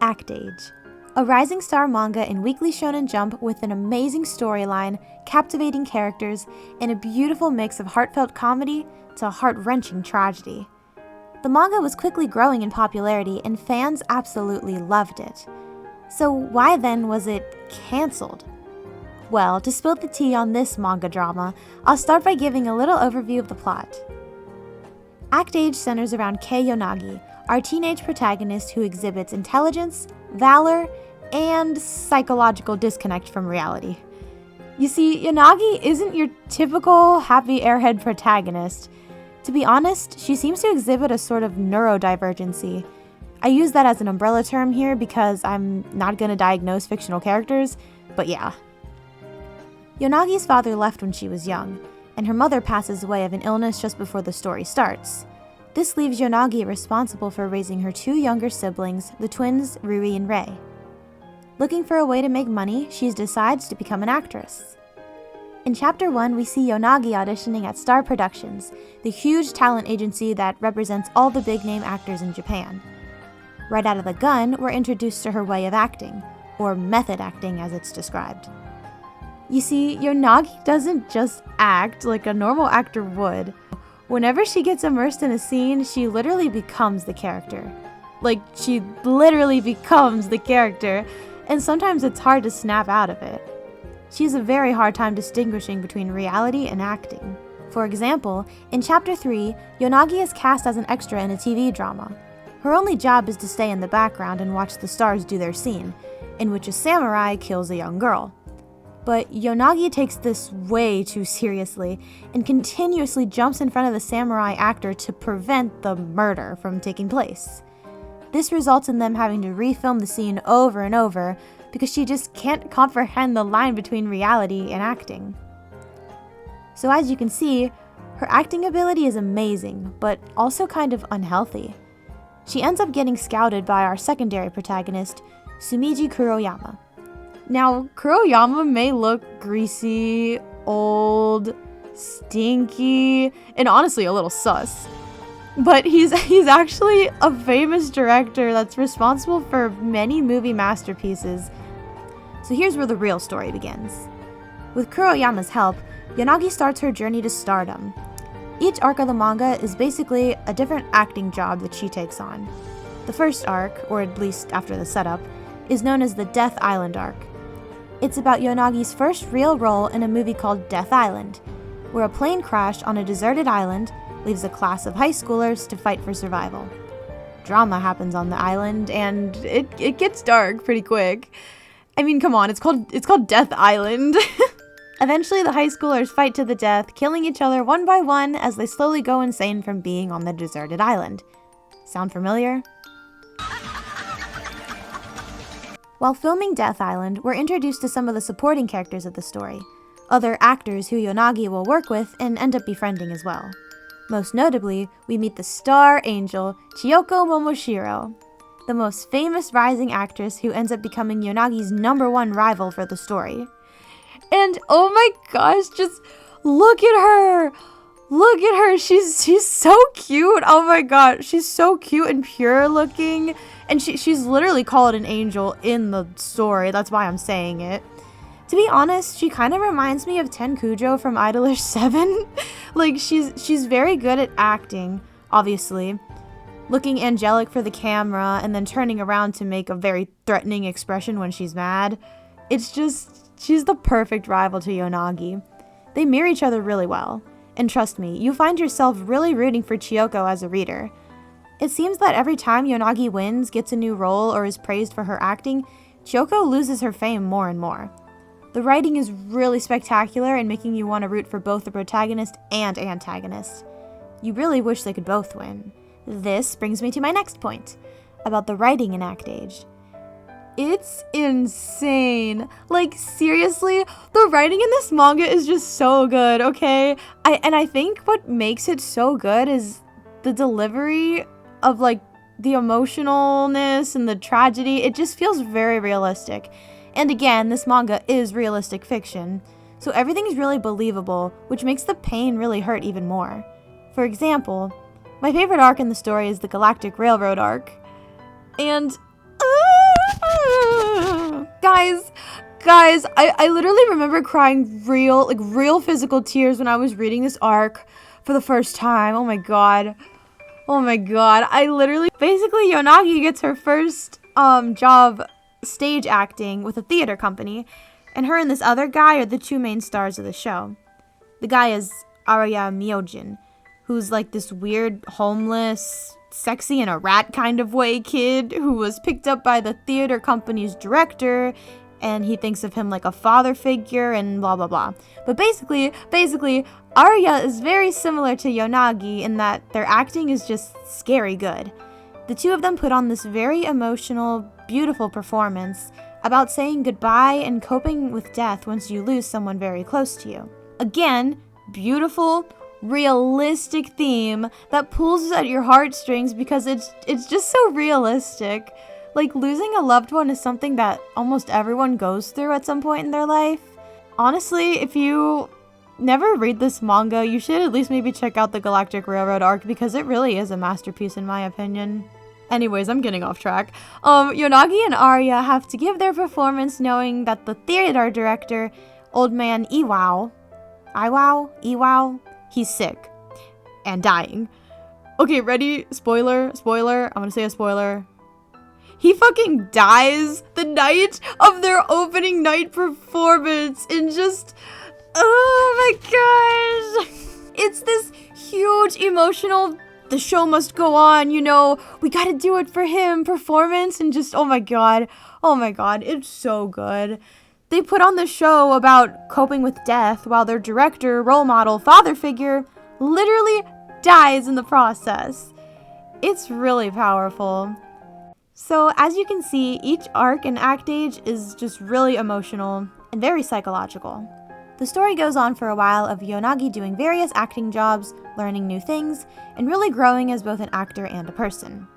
Actage, a rising star manga in Weekly Shonen Jump with an amazing storyline, captivating characters, and a beautiful mix of heartfelt comedy to heart-wrenching tragedy. The manga was quickly growing in popularity and fans absolutely loved it. So why then was it cancelled? Well, to spill the tea on this manga drama, I'll start by giving a little overview of the plot. Actage centers around Kei Yonagi, our teenage protagonist who exhibits intelligence, valor, and psychological disconnect from reality. You see, Yonagi isn't your typical happy airhead protagonist. To be honest, she seems to exhibit a sort of neurodivergency. I use that as an umbrella term here because I'm not going to diagnose fictional characters, but yeah. Yonagi's father left when she was young, and her mother passes away of an illness just before the story starts. This leaves Yonagi responsible for raising her two younger siblings, the twins Rui and Rei. Looking for a way to make money, she decides to become an actress. In Chapter 1, we see Yonagi auditioning at Star Productions, the huge talent agency that represents all the big-name actors in Japan. Right out of the gun, we're introduced to her way of acting, or method acting as it's described. You see, Yonagi doesn't just act like a normal actor would. Whenever she gets immersed in a scene, she literally becomes the character. Like, she literally becomes the character, and sometimes it's hard to snap out of it. She has a very hard time distinguishing between reality and acting. For example, in Chapter 3, Yonagi is cast as an extra in a TV drama. Her only job is to stay in the background and watch the stars do their scene, in which a samurai kills a young girl. But Yonagi takes this way too seriously and continuously jumps in front of the samurai actor to prevent the murder from taking place. This results in them having to refilm the scene over and over because she just can't comprehend the line between reality and acting. So as you can see, her acting ability is amazing, but also kind of unhealthy. She ends up getting scouted by our secondary protagonist, Sumiji Kuroyama. Now, Kuroyama may look greasy, old, stinky, and honestly a little sus. But he's actually a famous director that's responsible for many movie masterpieces. So here's where the real story begins. With Kuroyama's help, Yonagi starts her journey to stardom. Each arc of the manga is basically a different acting job that she takes on. The first arc, or at least after the setup, is known as the Death Island arc. It's about Yonagi's first real role in a movie called Death Island, where a plane crash on a deserted island leaves a class of high schoolers to fight for survival. Drama happens on the island, and it gets dark pretty quick. I mean, come on, it's called Death Island. Eventually, the high schoolers fight to the death, killing each other one by one as they slowly go insane from being on the deserted island. Sound familiar? While filming Death Island, we're introduced to some of the supporting characters of the story, other actors who Yonagi will work with and end up befriending as well. Most notably, we meet the star angel, Chiyoko Momoshiro, the most famous rising actress who ends up becoming Yonagi's #1 rival for the story. And oh my gosh, just look at her! Look at her, she's so cute. Oh my god, she's so cute and pure looking. And she's literally called an angel in the story, that's why I'm saying it. To be honest, she kind of reminds me of Tenkujo from Idolish 7. Like, she's very good at acting, obviously. Looking angelic for the camera and then turning around to make a very threatening expression when she's mad. It's just, she's the perfect rival to Yonagi. They mirror each other really well. And trust me, you find yourself really rooting for Chiyoko as a reader. It seems that every time Yonagi wins, gets a new role, or is praised for her acting, Chiyoko loses her fame more and more. The writing is really spectacular and making you want to root for both the protagonist and antagonist. You really wish they could both win. This brings me to my next point, about the writing in Actage. It's insane. Like, seriously, the writing in this manga is just so good, okay? I think what makes it so good is the delivery of, like, the emotionalness and the tragedy. It just feels very realistic. And again, this manga is realistic fiction, so everything is really believable, which makes the pain really hurt even more. For example, my favorite arc in the story is the Galactic Railroad arc. And Guys, I literally remember crying real physical tears when I was reading this arc for the first time. Oh my god. I literally, basically Yonagi gets her first job stage acting with a theater company, and her and this other guy are the two main stars of the show. The guy is Araya Myojin, who's like this weird, homeless, sexy in a rat kind of way kid who was picked up by the theater company's director, and he thinks of him like a father figure and blah blah blah. But basically, Arya is very similar to Yonagi in that their acting is just scary good. The two of them put on this very emotional, beautiful performance about saying goodbye and coping with death once you lose someone very close to you. Again, beautiful, realistic theme that pulls at your heartstrings because it's just so realistic. Like, losing a loved one is something that almost everyone goes through at some point in their life. Honestly, if you never read this manga, you should at least maybe check out the Galactic Railroad arc because it really is a masterpiece in my opinion. Anyways, I'm getting off track. Yonagi and Arya have to give their performance knowing that the theater director, old man Iwao, he's sick and dying. Okay, ready? Spoiler. I'm gonna say a spoiler. He fucking dies the night of their opening night performance in just, oh my gosh. It's this huge emotional, the show must go on, you know, we gotta do it for him performance, and just, oh my god, it's so good. They put on the show about coping with death while their director, role model, father figure literally dies in the process. It's really powerful. So as you can see, each arc in Actage is just really emotional and very psychological. The story goes on for a while of Yonagi doing various acting jobs, learning new things, and really growing as both an actor and a person.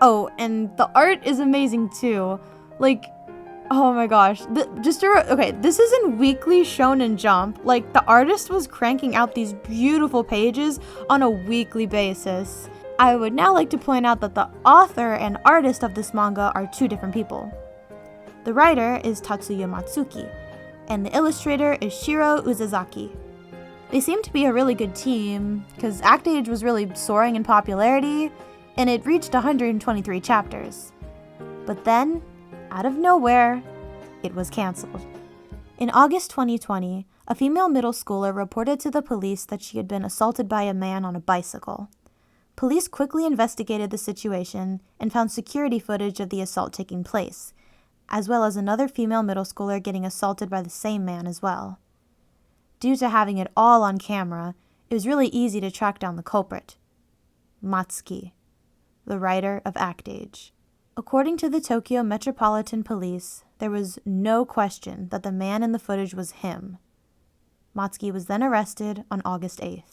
Oh, and the art is amazing too. Like, oh my gosh. This is in Weekly Shonen Jump. Like, the artist was cranking out these beautiful pages on a weekly basis. I would now like to point out that the author and artist of this manga are two different people. The writer is Tatsuya Matsuki, and the illustrator is Shiro Uzazaki. They seem to be a really good team, because Actage was really soaring in popularity, and it reached 123 chapters. But then, out of nowhere, it was cancelled. In August 2020, a female middle schooler reported to the police that she had been assaulted by a man on a bicycle. Police quickly investigated the situation and found security footage of the assault taking place, as well as another female middle schooler getting assaulted by the same man as well. Due to having it all on camera, it was really easy to track down the culprit, Matsuki, the writer of Actage. According to the Tokyo Metropolitan Police, there was no question that the man in the footage was him. Matsuki was then arrested on August 8th.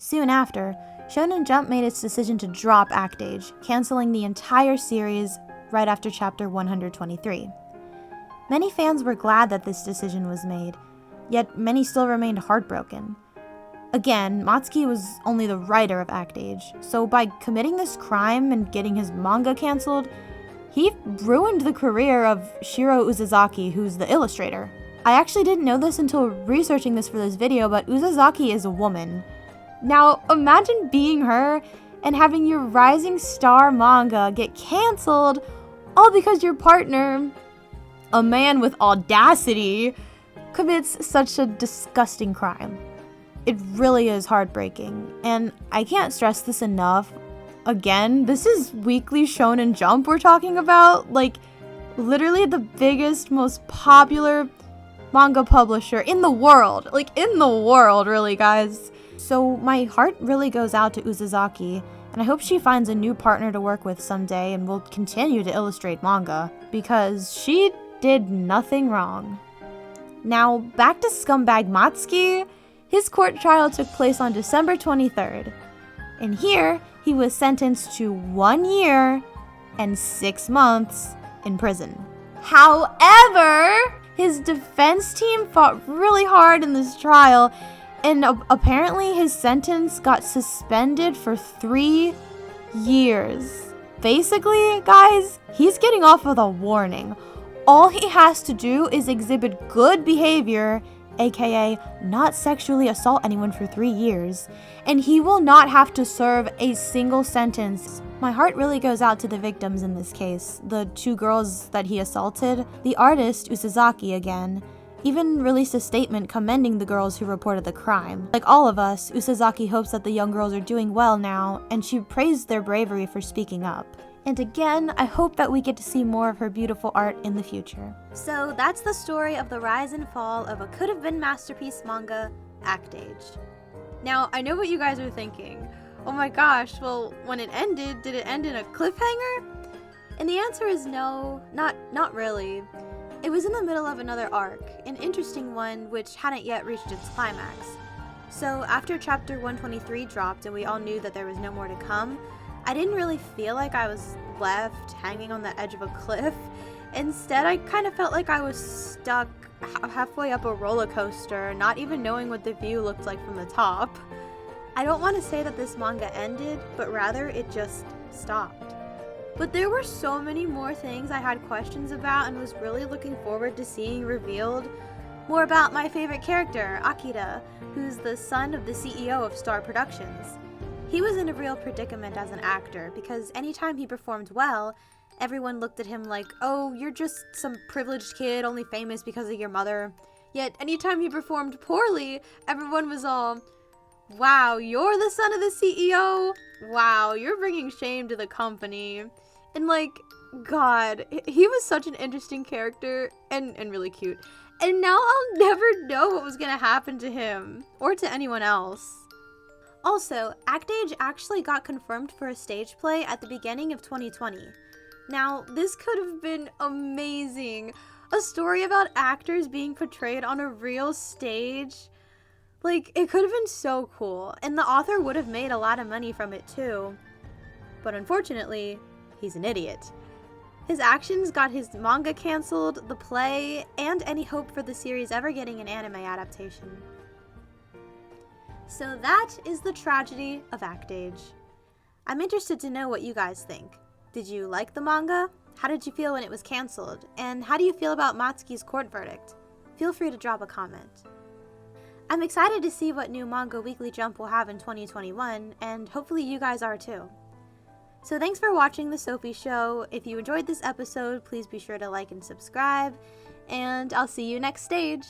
Soon after, Shonen Jump made its decision to drop Actage, canceling the entire series right after chapter 123. Many fans were glad that this decision was made, yet many still remained heartbroken. Again, Matsuki was only the writer of Actage, so by committing this crime and getting his manga cancelled, he ruined the career of Shiro Uzazaki, who's the illustrator. I actually didn't know this until researching this for this video, but Uzazaki is a woman. Now, imagine being her and having your rising star manga get cancelled all because your partner, a man with audacity, commits such a disgusting crime. It really is heartbreaking, and I can't stress this enough. Again, this is Weekly Shonen Jump we're talking about, like literally the biggest, most popular manga publisher in the world, really, guys. So my heart really goes out to Uzazaki, and I hope she finds a new partner to work with someday and will continue to illustrate manga, because she did nothing wrong. Now, back to scumbag Matsuki. His court trial took place on December 23rd, and here he was sentenced to 1 year and 6 months in prison. However, his defense team fought really hard in this trial, and apparently his sentence got suspended for 3 years. Basically, guys, he's getting off with a warning. All he has to do is exhibit good behavior, aka not sexually assault anyone for 3 years, and he will not have to serve a single sentence. My heart really goes out to the victims in this case, the 2 girls that he assaulted. The artist, Usazaki again, even released a statement commending the girls who reported the crime. Like all of us, Usazaki hopes that the young girls are doing well now, and she praised their bravery for speaking up. And again, I hope that we get to see more of her beautiful art in the future. So that's the story of the rise and fall of a could-have-been masterpiece manga, Actage. Now, I know what you guys are thinking. Oh my gosh, well, when it ended, did it end in a cliffhanger? And the answer is no, not really. It was in the middle of another arc, an interesting one which hadn't yet reached its climax. So after chapter 123 dropped and we all knew that there was no more to come, I didn't really feel like I was left hanging on the edge of a cliff. Instead, I kind of felt like I was stuck halfway up a roller coaster, not even knowing what the view looked like from the top. I don't want to say that this manga ended, but rather it just stopped. But there were so many more things I had questions about and was really looking forward to seeing revealed. More about my favorite character, Akira, who's the son of the CEO of Star Productions. He was in a real predicament as an actor because anytime he performed well, everyone looked at him like, oh, you're just some privileged kid only famous because of your mother. Yet anytime he performed poorly, everyone was all, wow, you're the son of the CEO? Wow, you're bringing shame to the company. And like, God, he was such an interesting character and really cute. And now I'll never know what was gonna happen to him or to anyone else. Also, Actage actually got confirmed for a stage play at the beginning of 2020. Now, this could have been amazing. A story about actors being portrayed on a real stage. Like, it could have been so cool, and the author would have made a lot of money from it too. But unfortunately, he's an idiot. His actions got his manga canceled, the play, and any hope for the series ever getting an anime adaptation. So that is the tragedy of Actage. I'm interested to know what you guys think. Did you like the manga? How did you feel when it was canceled? And how do you feel about Matsuki's court verdict? Feel free to drop a comment. I'm excited to see what new Manga Weekly Jump will have in 2021, and hopefully you guys are too. So thanks for watching The Sophie Show. If you enjoyed this episode, please be sure to like and subscribe, and I'll see you next stage.